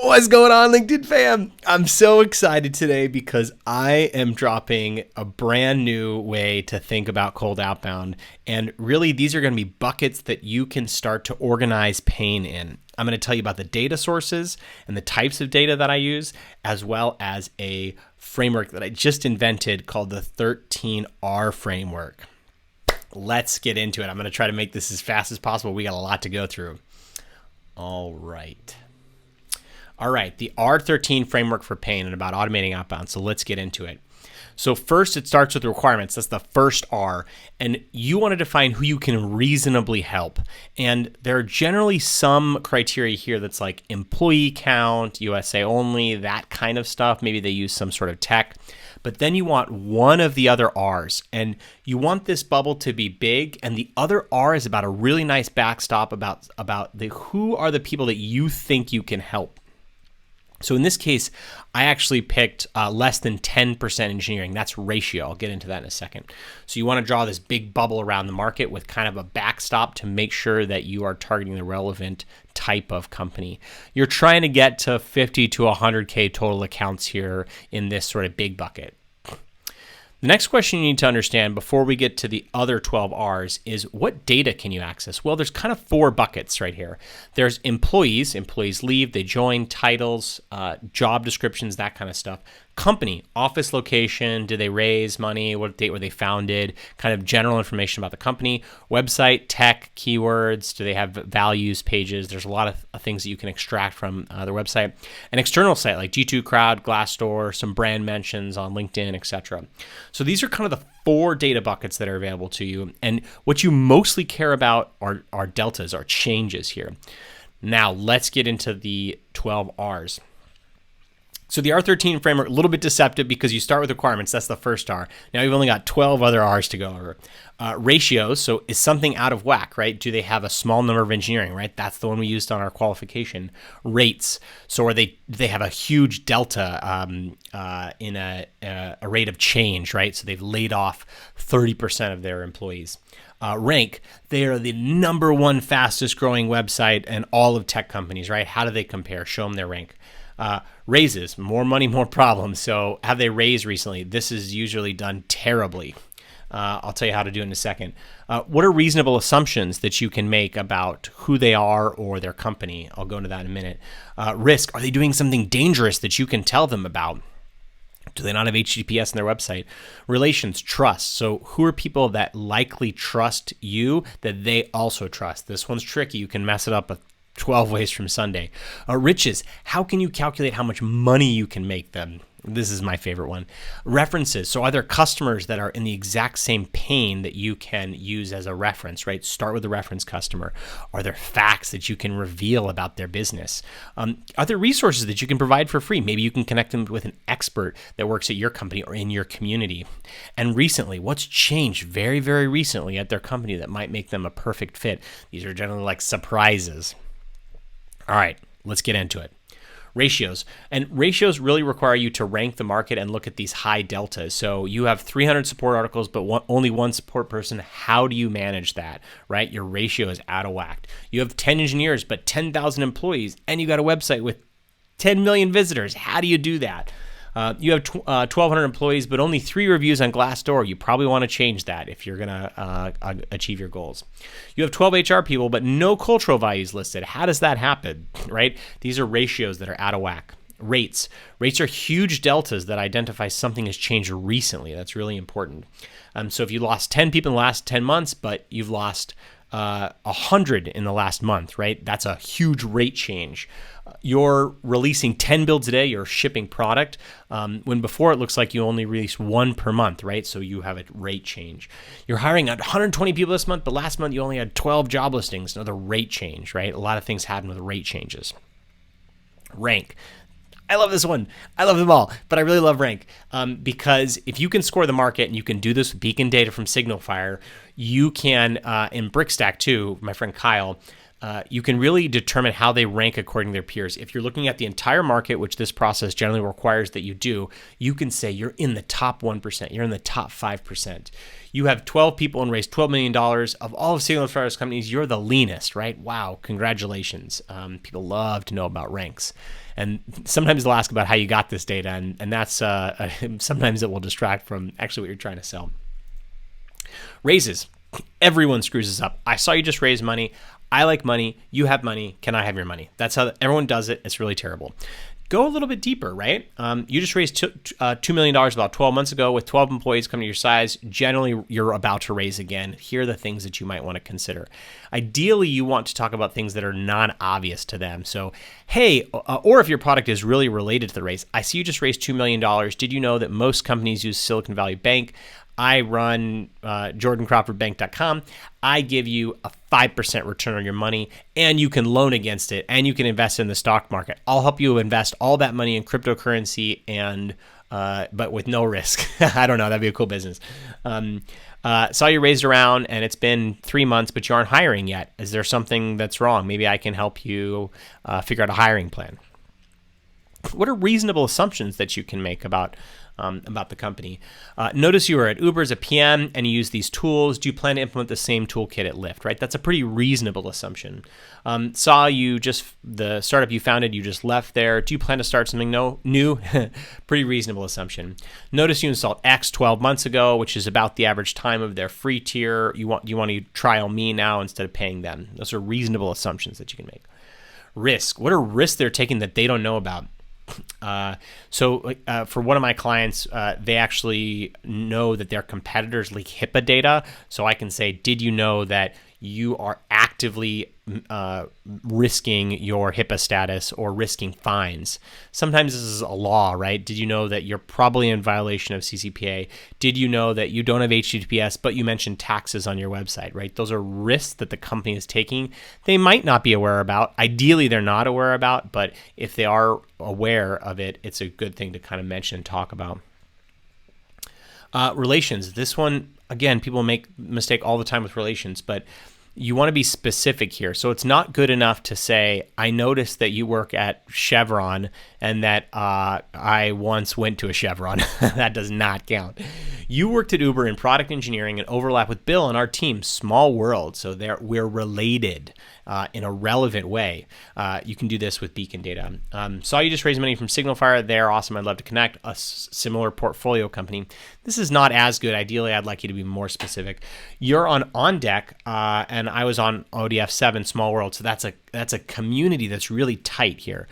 What's going on, LinkedIn fam? I'm so excited today because I am dropping a brand new way to think about cold outbound. And really, these are going to be buckets that you can start to organize pain in. I'm going to tell you about the data sources and the types of data that I use, as well as a framework that I just invented called the 13R framework. Let's get into it. I'm going to try to make this as fast as possible. We got a lot to go through. All right, the R13 framework for pain and about automating outbound. So let's get into it. So first, it starts with requirements. That's the first R. And you want to define who you can reasonably help. And there are generally some criteria here that's like employee count, USA only, that kind of stuff. Maybe they use some sort of tech. But then you want one of the other R's. And you want this bubble to be big. And the other R is about a really nice backstop about who are the people that you think you can help. So in this case, I actually picked less than 10% engineering. That's ratio. I'll get into that in a second. So you want to draw this big bubble around the market with kind of a backstop to make sure that you are targeting the relevant type of company. You're trying to get to 50 to 100K total accounts here in this sort of big bucket. The next question you need to understand before we get to the other 12 R's is what data can you access? Well, there's kind of four buckets right here. There's employees leave, they join, titles, job descriptions, that kind of stuff. Company, office location, did they raise money, what date were they founded, kind of general information about the company. Website, tech, keywords, do they have values, pages? There's a lot of things that you can extract from their website. An external site like G2 Crowd, Glassdoor, some brand mentions on LinkedIn, etc. So these are kind of the four data buckets that are available to you. And what you mostly care about are deltas, are changes here. Now let's get into the 12 R's. So the R13 framework, a little bit deceptive because you start with requirements. That's the first R. Now you've only got 12 other R's to go over. Ratios, so is something out of whack, right? Do they have a small number of engineering, right? That's the one we used on our qualification. Rates, so are they have a huge delta in a rate of change, right? So they've laid off 30% of their employees. Rank, they are the number one fastest growing website in all of tech companies, right? How do they compare? Show them their rank. Raises, more money, more problems. So have they raised recently? This is usually done terribly. I'll tell you how to do it in a second. What are reasonable assumptions that you can make about who they are or their company? I'll go into that in a minute. Risk, are they doing something dangerous that you can tell them about? Do they not have HTTPS on their website? Relations, trust. So who are people that likely trust you that they also trust? This one's tricky. You can mess it up with 12 ways from Sunday. Riches, how can you calculate how much money you can make them? This is my favorite one. References, so are there customers that are in the exact same pain that you can use as a reference, right? Start with the reference customer. Are there facts that you can reveal about their business? Are there resources that you can provide for free? Maybe you can connect them with an expert that works at your company or in your community. And recently, what's changed very, very recently at their company that might make them a perfect fit? These are generally like surprises. All right, let's get into it. Ratios. And ratios really require you to rank the market and look at these high deltas. So you have 300 support articles, but only one support person. How do you manage that, right? Your ratio is out of whack. You have 10 engineers, but 10,000 employees, and you got a website with 10 million visitors. How do you do that? You have 1,200 employees, but only 3 reviews on Glassdoor. You probably want to change that if you're going to achieve your goals. You have 12 HR people, but no cultural values listed. How does that happen, right? These are ratios that are out of whack. Rates. Rates are huge deltas that identify something has changed recently. That's really important. So if you lost 10 people in the last 10 months, but you've lost 100 in the last month, right? That's a huge rate change. You're releasing 10 builds a day, you're shipping product, when before it looks like you only release 1 per month, right? So you have a rate change. You're hiring 120 people this month, but last month you only had 12 job listings, another rate change, right? A lot of things happen with rate changes. Rank. I love this one. I love them all, but I really love rank because if you can score the market and you can do this with beacon data from SignalFire, you can, in Brickstack too, my friend Kyle, you can really determine how they rank according to their peers. If you're looking at the entire market, which this process generally requires that you do, you can say you're in the top 1%, you're in the top 5%. You have 12 people and raised $12 million. Of all of Signal companies, you're the leanest, right? Wow, congratulations. People love to know about ranks. And sometimes they'll ask about how you got this data, and that's sometimes it will distract from actually what you're trying to sell. Raises. Everyone screws this up. I saw you just raise money. I like money. You have money. Can I have your money? That's how everyone does it. It's really terrible. Go a little bit deeper, right? You just raised $2 million about 12 months ago with 12 employees coming to your size. Generally, you're about to raise again. Here are the things that you might want to consider. Ideally, you want to talk about things that are non-obvious to them. So, hey, or if your product is really related to the raise, I see you just raised $2 million. Did you know that most companies use Silicon Valley Bank? I run JordanCrawfordBank.com. I give you a 5% return on your money, and you can loan against it, and you can invest in the stock market. I'll help you invest all that money in cryptocurrency, and but with no risk. I don't know. That'd be a cool business. Saw you raised around, and it's been 3 months, but you aren't hiring yet. Is there something that's wrong? Maybe I can help you figure out a hiring plan. What are reasonable assumptions that you can make about the company? Notice you were at Uber as a PM and you use these tools. Do you plan to implement the same toolkit at Lyft, right? That's a pretty reasonable assumption. Saw you just, the startup you founded, you just left there. Do you plan to start something new? Pretty reasonable assumption. Notice you installed X 12 months ago, which is about the average time of their free tier. You want to trial me now instead of paying them. Those are reasonable assumptions that you can make. Risk. What are risks they're taking that they don't know about? For one of my clients, they actually know that their competitors leak HIPAA data. So I can say, did you know that you are actively risking your HIPAA status or risking fines? Sometimes this is a law, right? Did you know that you're probably in violation of CCPA? Did you know that you don't have HTTPS, but you mentioned taxes on your website, right? Those are risks that the company is taking. They might not be aware about. Ideally, they're not aware about, but if they are aware of it, it's a good thing to kind of mention and talk about. Relations. This one, again, people make mistake all the time with relations, but you want to be specific here. So it's not good enough to say, I noticed that you work at Chevron and that I once went to a Chevron. That does not count. You worked at Uber in product engineering and overlap with Bill and our team. Small world. So we're related in a relevant way. You can do this with beacon data. Saw you just raised money from Signalfire. They're awesome. I'd love to connect. A similar portfolio company. This is not as good. Ideally, I'd like you to be more specific. You're on deck, and I was on ODF 7 Small World. So that's a community that's really tight here.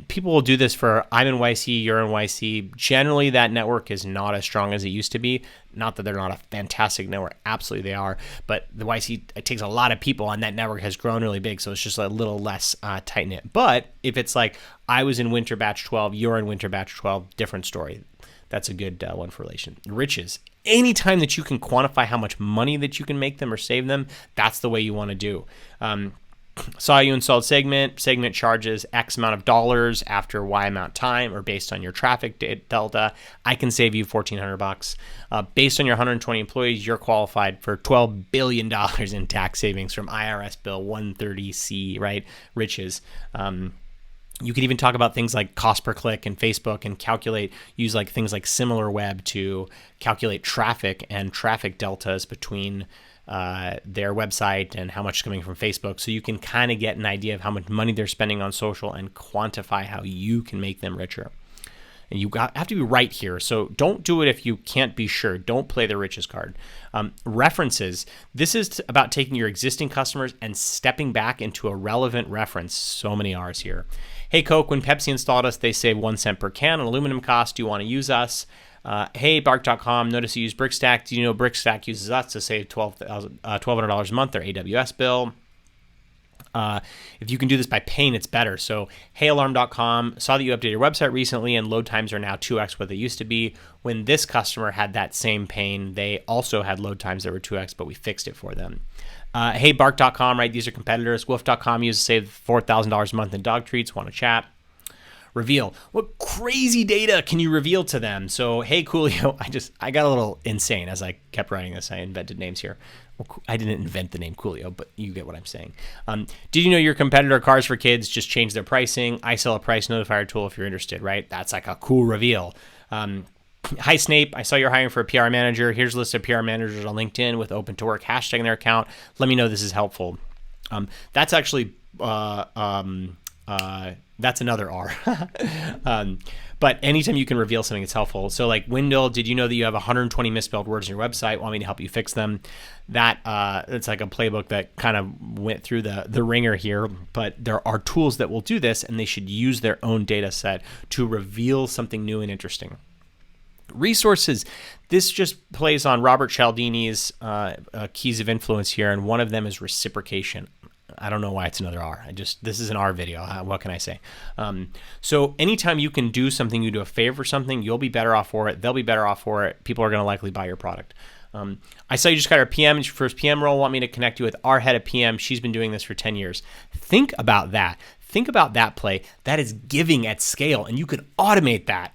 People will do this for I'm in YC, you're in YC. Generally, that network is not as strong as it used to be. Not that they're not a fantastic network. Absolutely they are. But the YC, it takes a lot of people, and that network has grown really big. So it's just a little less tight-knit. But if it's like I was in Winter Batch 12, you're in Winter Batch 12, different story. That's a good one for relation. Riches. Anytime that you can quantify how much money that you can make them or save them, that's the way you want to do. Saw you installed Segment. Segment charges X amount of dollars after Y amount of time, or based on your traffic delta. I can save you $1,400. Based on your 120 employees, you're qualified for $12 billion in tax savings from IRS Bill 130C, right? Riches. You can even talk about things like cost per click and Facebook and use like things like SimilarWeb to calculate traffic and traffic deltas between their website and how much is coming from Facebook. So you can kind of get an idea of how much money they're spending on social and quantify how you can make them richer. And you have to be right here. So don't do it if you can't be sure. Don't play the riches card. References. This is about taking your existing customers and stepping back into a relevant reference. So many R's here. Hey, Coke, when Pepsi installed us, they saved 1 cent per can on aluminum cost. Do you want to use us? Hey, Bark.com, notice you use Brickstack. Do you know Brickstack uses us to save $1,200 a month, their AWS bill? If you can do this by paying, it's better. So, heyalarm.com, saw that you updated your website recently and load times are now 2x what they used to be. When this customer had that same pain, they also had load times that were 2x, but we fixed it for them. Hey, Bark.com, right? These are competitors. Wolf.com uses to save $4,000 a month in dog treats. Want to chat? Reveal. What crazy data can you reveal to them? So, hey, Coolio, I got a little insane as I kept writing this. I invented names here. Well, I didn't invent the name Coolio, but you get what I'm saying. Did you know your competitor Cars for Kids just changed their pricing? I sell a price notifier tool if you're interested, right? That's like a cool reveal. Hi, Snape. I saw you're hiring for a PR manager. Here's a list of PR managers on LinkedIn with open to work hashtag in their account. Let me know this is helpful. That's actually that's another R. But anytime you can reveal something, it's helpful. So like Wendell, did you know that you have 120 misspelled words on your website? Want me to help you fix them? That it's like a playbook that kind of went through the ringer here, but there are tools that will do this, and they should use their own data set to reveal something new and interesting. Resources. This just plays on Robert Cialdini's keys of influence here, and one of them is reciprocation. I don't know why it's another R. This is an R video. What can I say? So anytime you can do something, you do a favor for something, you'll be better off for it. They'll be better off for it. People are going to likely buy your product. I saw you just got our PM, your first PM role. Want me to connect you with our head of PM. She's been doing this for 10 years. Think about that. Think about that play. That is giving at scale, and you can automate that.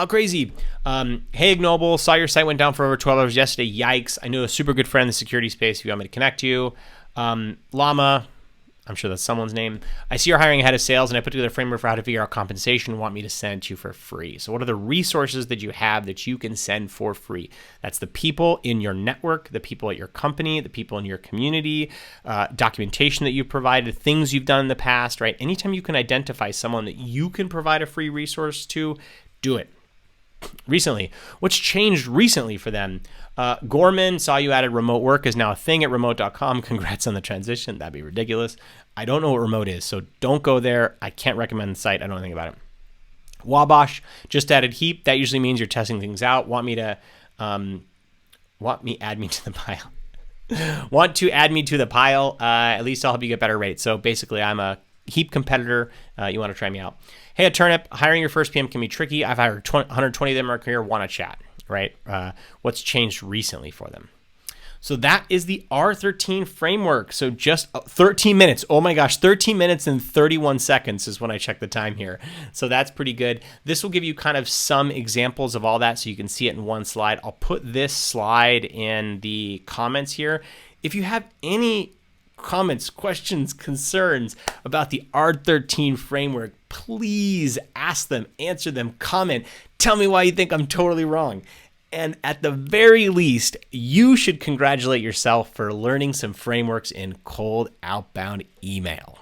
Crazy. Hey, Ignoble, saw your site went down for over 12 hours yesterday. Yikes. I know a super good friend in the security space if you want me to connect you. Llama, I'm sure that's someone's name. I see you're hiring a head of sales, and I put together a framework for how to figure out compensation. Want me to send it to you for free. So what are the resources that you have that you can send for free? That's the people in your network, the people at your company, the people in your community, documentation that you've provided, things you've done in the past, right? Anytime you can identify someone that you can provide a free resource to, do it. Recently, what's changed recently for them? Gorman, saw you added remote work is now a thing at remote.com. Congrats on the transition. That'd be ridiculous. I don't know what remote is, so don't go there. I can't recommend the site. I don't know anything about it. Wabash just added heap. That usually means you're testing things out. Want me to add me to the pile? Want to add me to the pile? At least I'll help you get better rates. So basically, I'm a heap competitor. You want to try me out. Hey, a turnip, hiring your first PM can be tricky. I've hired 120 of them in my career. Want to chat, right? What's changed recently for them? So that is the R13 framework. So just 13 minutes. Oh my gosh, 13 minutes and 31 seconds is when I check the time here. So that's pretty good. This will give you kind of some examples of all that so you can see it in one slide. I'll put this slide in the comments here. If you have any comments, questions, concerns about the R13 framework, please ask them, answer them, comment, tell me why you think I'm totally wrong. And at the very least, you should congratulate yourself for learning some frameworks in cold outbound email.